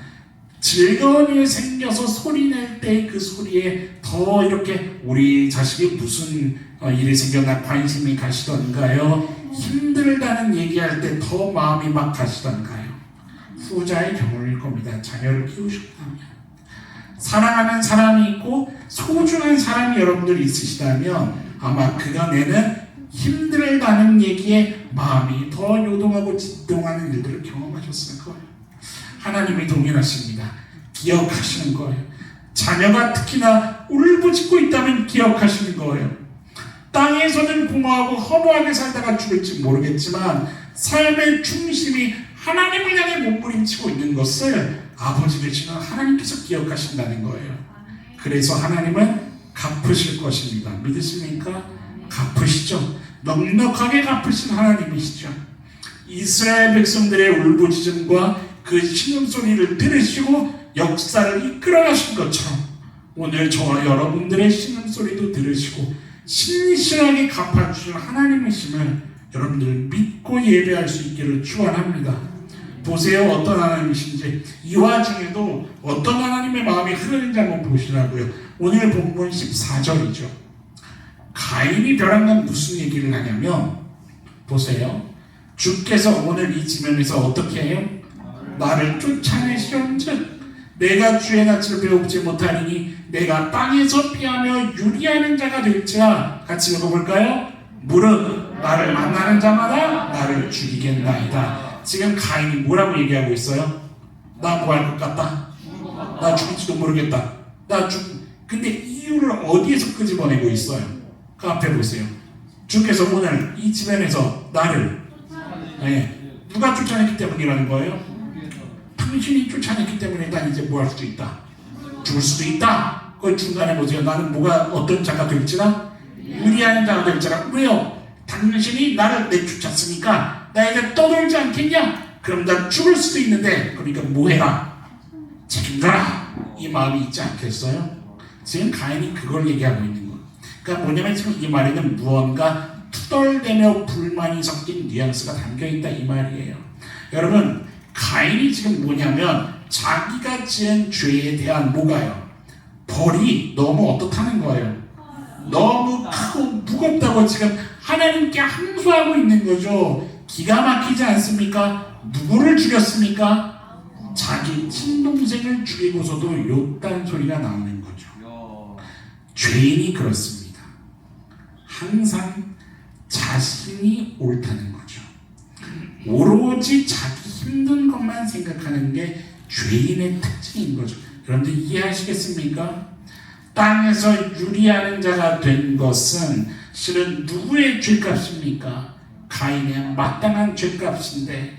즐거운 일이 생겨서 소리 낼 때 그 소리에 더 이렇게 우리 자식이 무슨 일이 생겼나 관심이 가시던가요? 힘들다는 얘기할 때 더 마음이 막 가시던가요? 후자의 경우일 겁니다. 자녀를 키우셨다면. 사랑하는 사람이 있고 소중한 사람이 여러분들 있으시다면 아마 그가 내는 힘들다는 얘기에 마음이 더 요동하고 진동하는 일들을 경험하셨을 거예요. 하나님이 동일하십니다. 기억하시는 거예요. 자녀가 특히나 울부짖고 있다면 기억하시는 거예요. 땅에서는 공허하고 허무하게 살다가 죽을지 모르겠지만 삶의 중심이 하나님을 향해 몸부림치고 있는 것을 아버지 되시는 하나님께서 기억하신다는 거예요. 그래서 하나님은 갚으실 것입니다. 믿으십니까? 갚으시죠. 넉넉하게 갚으신 하나님이시죠. 이스라엘 백성들의 울부짖음과 그 신음소리를 들으시고 역사를 이끌어가신 것처럼 오늘 저와 여러분들의 신음소리도 들으시고 신실하게 갚아주실 하나님이심을 여러분들 믿고 예배할 수 있기를 축원합니다. 보세요. 어떤 하나님이신지. 이 와중에도 어떤 하나님의 마음이 흐르는지 한번 보시라고요. 오늘 본문 14절이죠. 가인이 벼랑간 무슨 얘기를 하냐면 보세요. 주께서 오늘 이 지면에서 어떻게 해요? 나를 쫓아내시온즉 내가 주의 낯을 배우지 못하리니 내가 땅에서 피하며 유리하는 자가 될지라. 같이 읽어볼까요? 무릇 나를 만나는 자마다 나를 죽이겠나이다. 지금 가인이 뭐라고 얘기하고 있어요? 나 뭐 할 것 같다? 나 죽일지도 모르겠다. 근데 이유를 어디에서 끄집어내고 있어요? 그 앞에 보세요. 주께서 오늘 이 지면에서 나를 누가 쫓아냈기 때문이라는 거예요? 당신이 쫓아냈기 때문에 난 이제 뭐 할 수도 있다. 죽을 수도 있다. 그 중간에 보세요. 나는 뭐가 어떤 자가 될지라? 유리한 자가 될지라. 왜요? 당신이 나를 내쫓았으니까 나 이제 떠돌지 않겠냐? 그럼 난 죽을 수도 있는데 그러니까 뭐 해라? 책임져라. 이 마음이 있지 않겠어요? 지금 가인이 그걸 얘기하고 있는 거예요. 그러니까 뭐냐면 지금 이 말에는 무언가 투덜대며 불만이 섞인 뉘앙스가 담겨있다 이 말이에요. 여러분 가인이 지금 뭐냐면 자기가 지은 죄에 대한 뭐가요? 벌이 너무 어떻다는 거예요. 너무 크고 무겁다고 지금 하나님께 항소하고 있는 거죠. 기가 막히지 않습니까? 누구를 죽였습니까? 자기 친동생을 죽이고서도 욕단 소리가 나오는 거죠. 죄인이 그렇습니다. 항상 자신이 옳다는 거죠. 오로지 자기 힘든 것만 생각하는 게 죄인의 특징인 거죠. 여러분들 이해하시겠습니까? 땅에서 유리하는 자가 된 것은 실은 누구의 죄값입니까? 가인의 마땅한 죄값인데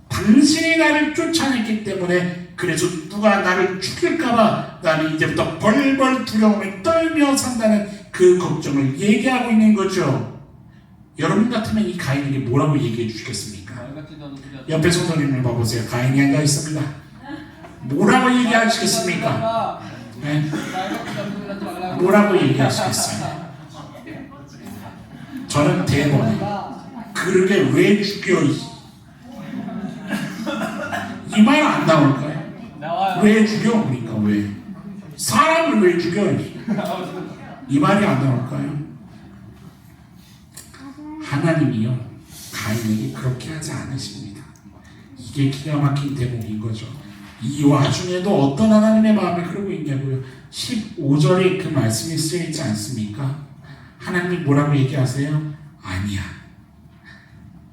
당신이 나를 쫓아냈기 때문에 그래서 누가 나를 죽일까봐 나는 이제부터 벌벌 두려움에 떨며 산다는 그 걱정을 얘기하고 있는 거죠. 여러분 같으면 이 가인에게 뭐라고 얘기해 주시겠습니까? 말 같지도 않은 소리 하지 옆에 손님을 봐보세요. 가인이 앉아 있습니다. 뭐라고 얘기하시겠습니까? 네? 말 같지도 않은 소리 하지 말라고. 뭐라고 얘기하시겠어요? 저는 대번에 그러게 왜 죽여 이 말 안 나올까요? 나와요. 왜 죽여? 그러니까 왜 사람을 왜 죽여? 이 말이 안 나올까요? 하나님이요 가인에게 그렇게 하지 않으십니다. 이게 기가 막힌 대목인 거죠. 이 와중에도 어떤 하나님의 마음이 흐르고 있냐고요. 15절에 그 말씀이 쓰여 있지 않습니까? 하나님이 뭐라고 얘기하세요? 아니야.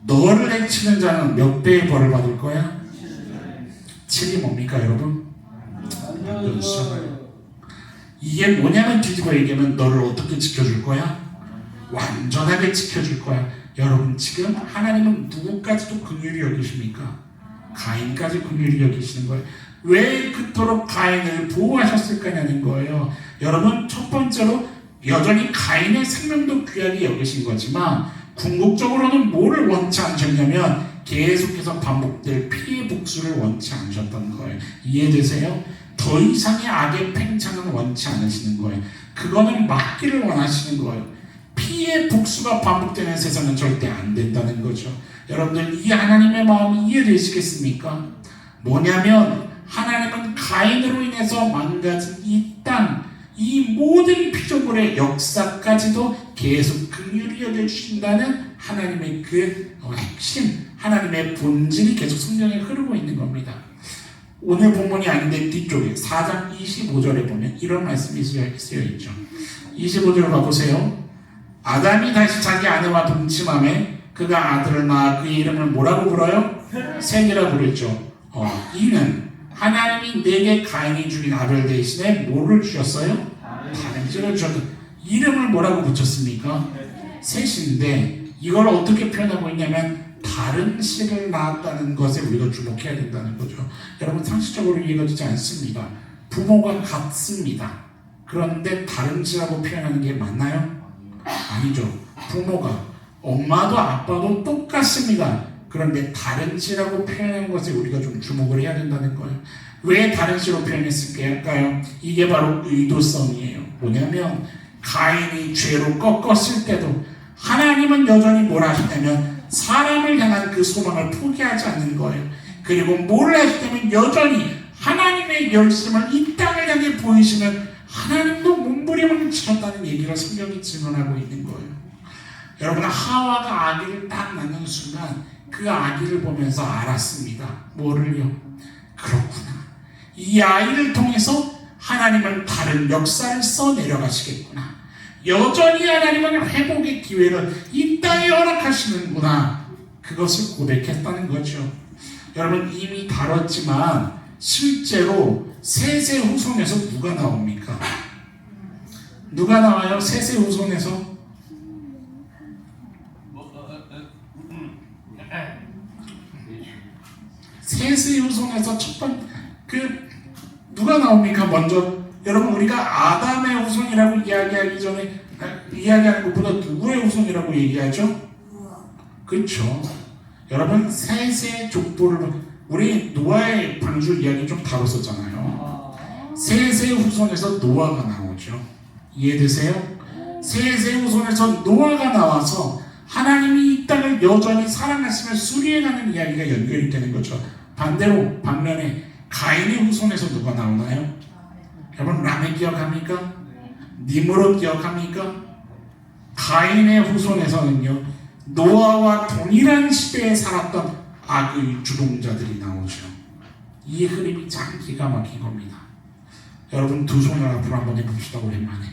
너를 해치는 자는 몇 배의 벌을 받을 거야? 7이 뭡니까 여러분? 이게 뭐냐면 뒤집어 얘기하면 너를 어떻게 지켜줄 거야? 완전하게 지켜줄 거야. 여러분 지금 하나님은 누구까지도 긍휼히 여기십니까? 가인까지 긍휼히 여기시는 거예요. 왜 그토록 가인을 보호하셨을까냐는 거예요. 여러분 첫 번째로 여전히 가인의 생명도 귀하게 여기신 거지만 궁극적으로는 뭐를 원치 않으셨냐면 계속해서 반복될 피해 복수를 원치 않으셨던 거예요. 이해되세요? 더 이상의 악의 팽창은 원치 않으시는 거예요. 그거는 막기를 원하시는 거예요. 피해 복수가 반복되는 세상은 절대 안 된다는 거죠. 여러분들 이 하나님의 마음이 이해되시겠습니까? 뭐냐면 하나님은 가인으로 인해서 망가진 이 땅, 이 모든 피조물의 역사까지도 계속 긍휼히 여겨주신다는 하나님의 그 핵심, 하나님의 본질이 계속 성경에 흐르고 있는 겁니다. 오늘 본문이 아닌데 뒤쪽에 4장 25절에 보면 이런 말씀이 쓰여 있죠. 25절을 봐보세요. 아담이 다시 자기 아내와 동침함에 그가 아들을 낳아 그의 이름을 뭐라고 불러요? 셋이라고 부르죠. 이는 하나님이 내게 가인이 죽인 아벨 대신에 뭐를 주셨어요? 다른 씨를 주셨다. 이름을 뭐라고 붙였습니까? 셋인데 이걸 어떻게 표현하고 있냐면 다른 씨를 낳았다는 것에 우리가 주목해야 된다는 거죠. 여러분 상식적으로 이해가 되지 않습니다. 부모가 같습니다. 그런데 다른 씨라고 표현하는 게 맞나요? 아니죠. 부모가 엄마도 아빠도 똑같습니다. 그런데 다른 씨라고 표현하는 것에 우리가 좀 주목을 해야 된다는 거예요. 왜 다른 씨로 표현했을까요? 이게 바로 의도성이에요. 뭐냐면 가인이 죄로 꺾었을 때도 하나님은 여전히 뭘 하셨냐면 사람을 향한 그 소망을 포기하지 않는 거예요. 그리고 뭘 하시냐면 여전히 하나님의 열심을 이 땅을 향해 보이시는 하나님도 몸부림을 치셨다는 얘기를 성경이 증언하고 있는 거예요. 여러분 하와가 아기를 딱 낳는 순간 그 아기를 보면서 알았습니다. 뭐를요? 그렇구나. 이 아이를 통해서 하나님은 다른 역사를 써내려가시겠구나. 여전히 하나님은 회복의 기회를 이 땅에 허락하시는구나. 그것을 고백했다는 거죠. 여러분 이미 다뤘지만 실제로 셋의 후손에서 누가 나옵니까? 누가 나와요? 셋의 후손에서? 셋의 후손에서 첫 번째 누가 나옵니까? 먼저 여러분 우리가 아담의 후손이라고 이야기하기 전에 이야기하는 것보다 누구의 후손이라고 얘기하죠? 그렇죠. 여러분 셋의 족보를 우리 노아의 방주 이야기 좀 다뤘었잖아요. 셋의 후손에서 노아가 나오죠. 이해되세요? 셋의 후손에서 노아가 나와서 하나님이 이 땅을 여전히 사랑하시며 수리해가는 이야기가 연결이 되는 거죠. 반면에 가인의 후손에서 누가 나오나요? 여러분 라멕 기억합니까? 니므롯 기억합니까? 가인의 후손에서는요 노아와 동일한 시대에 살았던 악의 주동자들이 나오죠. 이 흐름이 참 기가 막힌 겁니다. 여러분 두 손을 앞으로 한번 해봅시다. 오랜만에.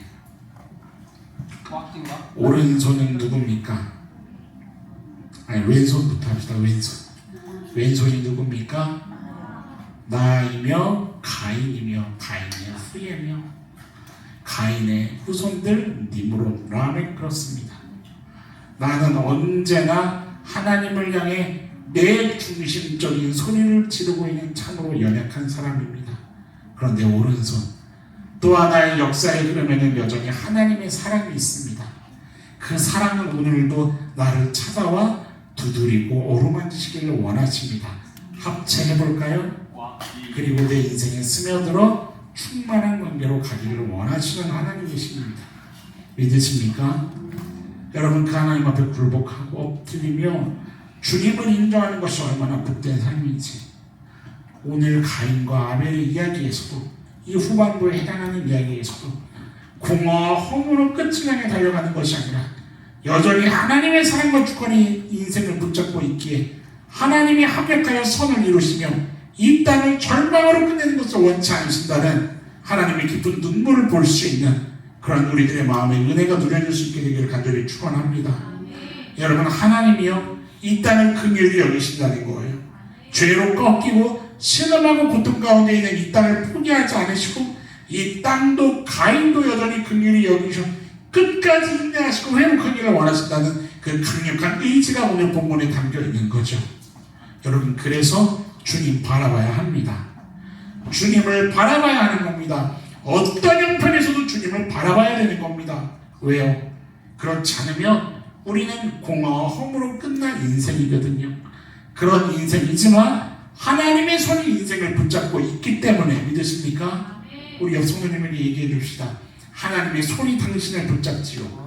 오른손은 누굽니까? 아니 왼손부터 합시다. 왼손이 누굽니까? 나이며 가인이며 가인의 후예며 가인의 후손들 니므롯 라멕 그렇습니다. 나는 언제나 하나님을 향해 내 중심적인 소리를 지르고 있는 참으로 연약한 사람입니다. 그런데 오른손 또 하나의 역사의 흐름에는 여전히 하나님의 사랑이 있습니다. 그 사랑은 오늘도 나를 찾아와 두드리고 어루만지시기를 원하십니다. 합체해볼까요? 그리고 내 인생에 스며들어 충만한 관계로 가기를 원하시는 하나님이십니다. 믿으십니까? 여러분, 그 하나님 앞에 굴복하고 엎드리며 주님을 인정하는 것이 얼마나 복된 삶인지 오늘 가인과 아벨의 이야기에서도 이 후반부에 해당하는 이야기에서도 공허와 허무로 끝을 향해 달려가는 것이 아니라 여전히 하나님의 사랑과 주권이 인생을 붙잡고 있기에 하나님이 합력하여 선을 이루시며 이 땅을 절망으로 끝내는 것을 원치 않으신다는 하나님의 깊은 눈물을 볼 수 있는 그런 우리들의 마음에 은혜가 누려질 수 있게 되기를 간절히 축원합니다. 여러분, 하나님이요 이 땅을 긍휼히 여기신다는 거예요. 죄로 꺾이고 신음하고 고통 가운데 있는 이 땅을 포기하지 않으시고 이 땅도 가인도 여전히 긍휼히 여기셔 끝까지 인내하시고 회복하기를 원하신다는 그 강력한 의지가 오늘 본문에 담겨 있는 거죠. 여러분, 그래서 주님 바라봐야 합니다. 주님을 바라봐야 하는 겁니다. 어떤 형편에서도 주님을 바라봐야 되는 겁니다. 왜요? 그렇지 않으면 우리는 공허와 허무로 끝난 인생이거든요. 그런 인생이지만 하나님의 손이 인생을 붙잡고 있기 때문에 믿으십니까? 우리 옆 성도님에게 얘기해 줍시다. 하나님의 손이 당신을 붙잡지요.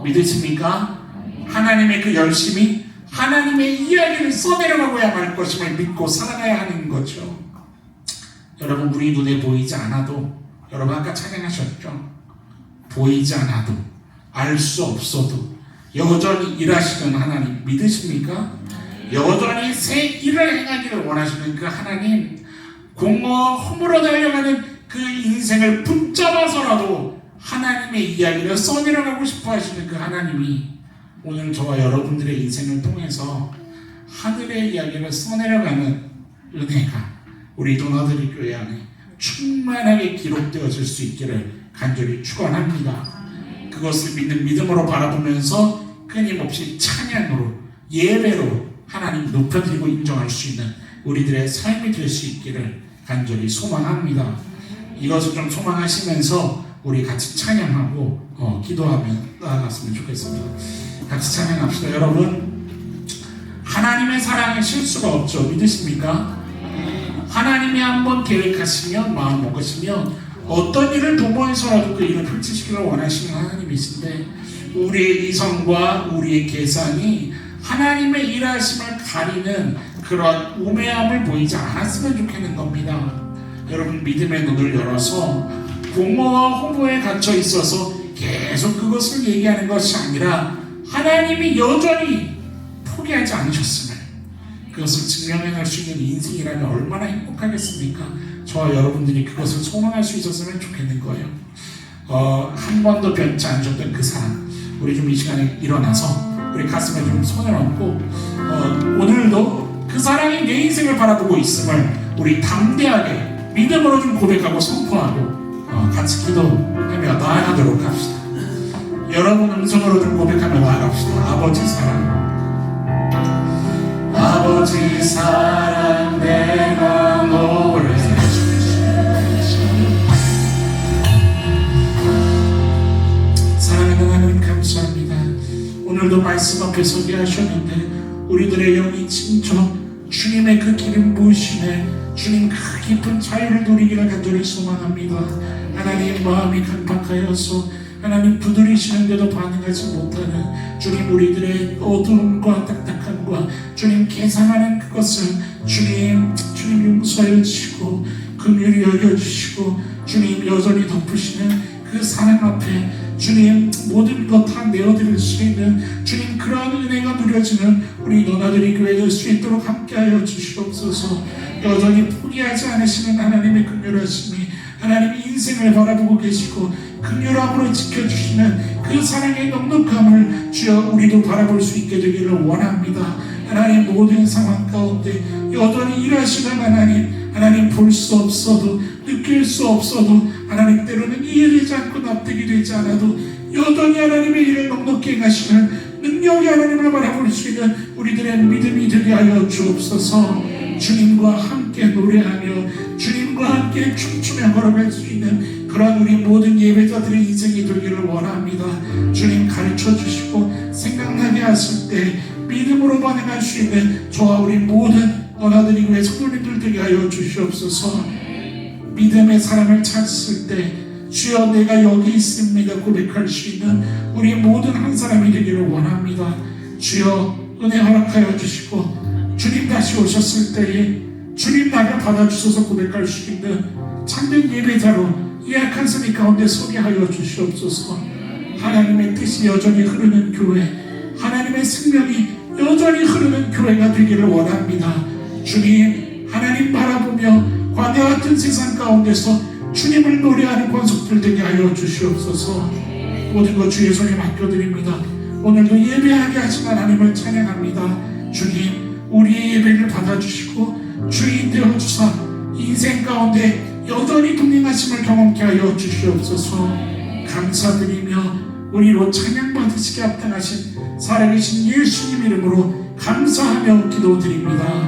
믿으십니까? 하나님의 그 열심이 하나님의 이야기를 써내려가고야 말 것임을 믿고 살아가야 하는 거죠. 여러분, 우리 눈에 보이지 않아도, 여러분 아까 찬양하셨죠? 보이지 않아도, 알 수 없어도 여전히 일하시는 하나님 믿으십니까? 여전히 새 일을 행하기를 원하시는 그 하나님, 공허와 허물어 달려가는 그 인생을 붙잡아서라도 하나님의 이야기를 써내려가고 싶어 하시는 그 하나님이 오늘 저와 여러분들의 인생을 통해서 하늘의 이야기를 써내려가는 은혜가 우리 도나들이 교회 안에 충만하게 기록되어질 수 있기를 간절히 축원합니다. 그것을 믿는 믿음으로 바라보면서 끊임없이 찬양으로 예배로 하나님 높여드리고 인정할 수 있는 우리들의 삶이 될 수 있기를 간절히 소망합니다. 이것을 좀 소망하시면서 우리 같이 찬양하고 기도하며 나아갔으면 좋겠습니다. 같이 찬양합시다. 여러분, 하나님의 사랑에 실수가 없죠. 믿으십니까? 하나님이 한번 계획하시면 마음 먹으시면 어떤 일을 도모해서라도 그 일을 펼치시기를 원하시는 하나님이신데 우리의 이성과 우리의 계산이 하나님의 일하심을 가리는 그런 우매함을 보이지 않았으면 좋겠는 겁니다. 여러분, 믿음의 눈을 열어서 공허와 허무에 갇혀 있어서 계속 그것을 얘기하는 것이 아니라 하나님이 여전히 포기하지 않으셨음을 그것을 증명해낼 수 있는 인생이라면 얼마나 행복하겠습니까? 저와 여러분들이 그것을 소망할 수 있었으면 좋겠는 거예요. 한 번도 변치 않으셨던 그 사랑, 우리 좀 이 시간에 일어나서 우리 가슴에 좀 손을 얹고 오늘도 그 사랑이 내 인생을 바라보고 있음을 우리 담대하게 믿음으로 좀 고백하고 선포하고 같이 기도하며 나아가도록 합시다. 여러분 음성으로 좀 고백하며 나아갑시다. 아버지 사랑, 아버지 사랑 내가 노래 사랑하는 하나님 감사합니다. 오늘도 말씀 앞에 서게 하셨는데 우리들의 영이 진정 주님의 그 기름 부으심에 주님 그 깊은 자유를 누리기를 간절히 소망합니다. 하나님 마음이 강박하여서 하나님 두드리시는데도 반응하지 못하는 주님 우리들의 어두움과 딱딱함과 주님 계산하는 그것을 주님 용서해 주시고 긍휼히 여겨주시고 주님 여전히 덮으시는 그 사랑 앞에 주님 모든 것 다 내어드릴 수 있는 주님 그러한 은혜가 누려지는 우리 너나들이 교회 될 수 있도록 함께하여 주시옵소서. 여전히 포기하지 않으시는 하나님의 긍휼하심이 하나님의 인생을 바라보고 계시고 긍휼함으로 지켜주시는 그 사랑의 넉넉함을 주여 우리도 바라볼 수 있게 되기를 원합니다. 하나님 모든 상황 가운데 여전히 일하시는 하나님 볼 수 없어도 느낄 수 없어도 하나님 때로는 이해되지 않고 납득이 되지 않아도 여전히 하나님의 일을 넉넉히 행하시는 능력이 하나님을 바라볼 수 있는 우리들의 믿음이 되게 하여 주옵소서. 주님과 함께 노래하며 주님과 함께 춤추며 걸어갈 수 있는 그런 우리 모든 예배자들의 인생이 되기를 원합니다. 주님 가르쳐 주시고 생각나게 하실 때 믿음으로 반응할 수 있는 저와 우리 모든 너나들이 교회 성도님들 되게 하여 주시옵소서. 믿음의 사람을 찾을 때 주여 내가 여기 있습니다 고백할 수 있는 우리 모든 한 사람이 되기를 원합니다. 주여 은혜 허락하여 주시고 주님 다시 오셨을 때에 주님 나를 받아주셔서 고백할 수 있는 참된 예배자로 이 약한 세대 가운데 서게 하여 주시옵소서. 하나님의 뜻이 여전히 흐르는 교회, 하나님의 생명이 여전히 흐르는 교회가 되기를 원합니다. 주님, 하나님 바라보며 광야 같은 세상 가운데서 주님을 노래하는 권속들 되게 하여 주시옵소서. 모든 것 주의 손에 맡겨드립니다. 오늘도 예배하게 하신 하나님을 찬양합니다. 주님, 우리의 예배를 받아주시고 주인 되어주사 인생 가운데 여전히 동행하심을 경험케 하여 주시옵소서. 감사드리며 우리로 찬양받으시게 합당하신 살아계신 예수님 이름으로 감사하며 기도드립니다.